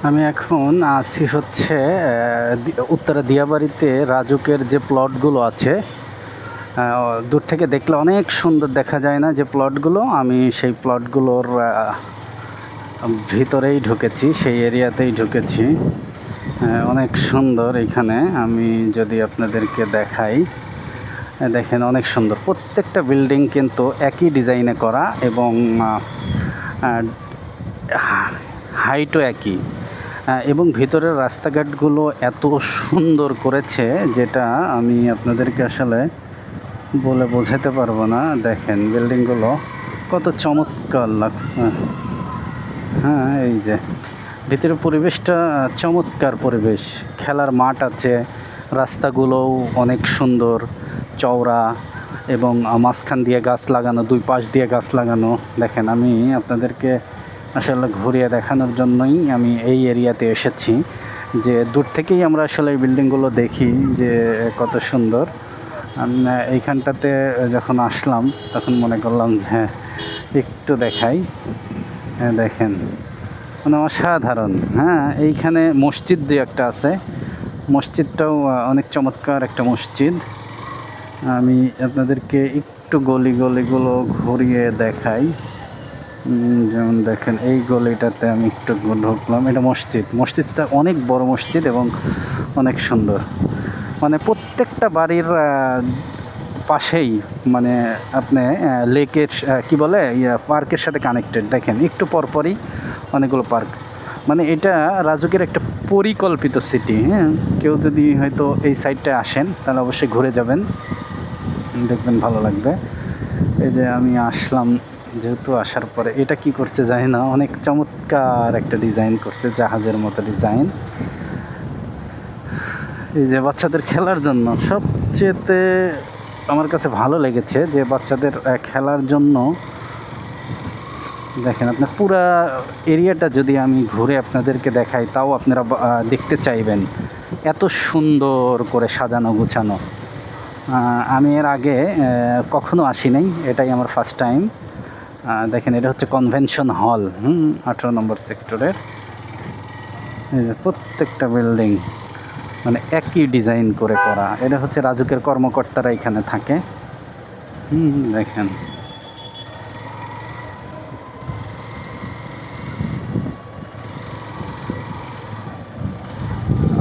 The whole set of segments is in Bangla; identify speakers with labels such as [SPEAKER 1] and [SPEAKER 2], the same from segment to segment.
[SPEAKER 1] আমি এখন আছি হচ্ছে উত্তরা দিয়াবাড়িতে রাজুকের যে প্লটগুলো আছে। দূর থেকে দেখলে অনেক সুন্দর দেখা যায় না যে প্লটগুলো, আমি সেই প্লটগুলোর ভিতরেই ঢুকেছি, সেই এরিয়াতেই ঢুকেছি। অনেক সুন্দর এখানে, আমি যদি আপনাদেরকে দেখাই, দেখেন অনেক সুন্দর। প্রত্যেকটা বিল্ডিং কিন্তু একই ডিজাইনে করা এবং হাইটও একই, এবং ভিতরের রাস্তাঘাটগুলো এত সুন্দর করেছে যেটা আমি আপনাদেরকে আসলে বলে বোঝাতে পারবো না। দেখেন বিল্ডিংগুলো কত চমৎকার লাগছে। হ্যাঁ, এই যে ভিতরের পরিবেশটা চমৎকার পরিবেশ, খেলার মাঠ আছে, রাস্তাগুলোও অনেক সুন্দর চওড়া এবং মাঝখান দিয়ে গাছ লাগানো, দুই পাশ দিয়ে গাছ লাগানো। দেখেন আমি আপনাদেরকে আসলে ঘুরিয়ে দেখানোর জন্যই আমি এই এরিয়াতে এসেছি, যে দূর থেকেই আমরা আসলে এই বিল্ডিংগুলো দেখি যে কত সুন্দর। এইখানটাতে যখন আসলাম তখন মনে করলাম যে একটু দেখাই। দেখেন মানে অসাধারণ। হ্যাঁ, এইখানে মসজিদ যে একটা আছে, মসজিদটাও অনেক চমৎকার একটা মসজিদ। আমি আপনাদেরকে একটু গলিগুলো ঘুরিয়ে দেখাই। যেমন দেখেন এই গলিটাতে আমি একটু ঢুকলাম, এটা মসজিদটা অনেক বড় মসজিদ এবং অনেক সুন্দর। মানে প্রত্যেকটা বাড়ির পাশেই মানে আপনি লেকের কি বলে পার্কের সাথে কানেক্টেড। দেখেন একটু পরপরই অনেকগুলো পার্ক, মানে এটা রাজুকের একটা পরিকল্পিত সিটি। হ্যাঁ, কেউ যদি হয়তো এই সাইডটায় আসেন তাহলে অবশ্যই ঘুরে যাবেন, দেখবেন ভালো লাগবে। এই যে আমি আসলাম, যেহেতু আসার পরে এটা কি করছে জানি না, অনেক চমৎকার একটা ডিজাইন করছে, জাহাজের মতো ডিজাইন। এই যে বাচ্চাদের খেলার জন্য সবচেয়েতে আমার কাছে ভালো লেগেছে যে বাচ্চাদের খেলার জন্য দেখেন আপনার পুরা এরিয়াটা যদি আমি ঘুরে আপনাদেরকে দেখাই তাও আপনারা দেখতে চাইবেন, এত সুন্দর করে সাজানো গুছানো। আমি এর আগে কখনো আসি নাই, এটাই আমার ফার্স্ট টাইম। দেখেন এটা হচ্ছে কনভেনশন হল, 18 নম্বর সেক্টরের। প্রত্যেকটা বিল্ডিং মানে একই ডিজাইন করে করা। এটা হচ্ছে রাজুকের কর্মকর্তারা এখানে থাকে। দেখেন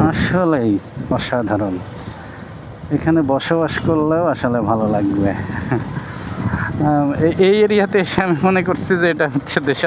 [SPEAKER 1] আসলেই অসাধারণ। এখানে বসবাস করলেও আসলে ভালো লাগবে। এই এরিয়াতে এসে আমি মনে করছি যে এটা হচ্ছে দেশের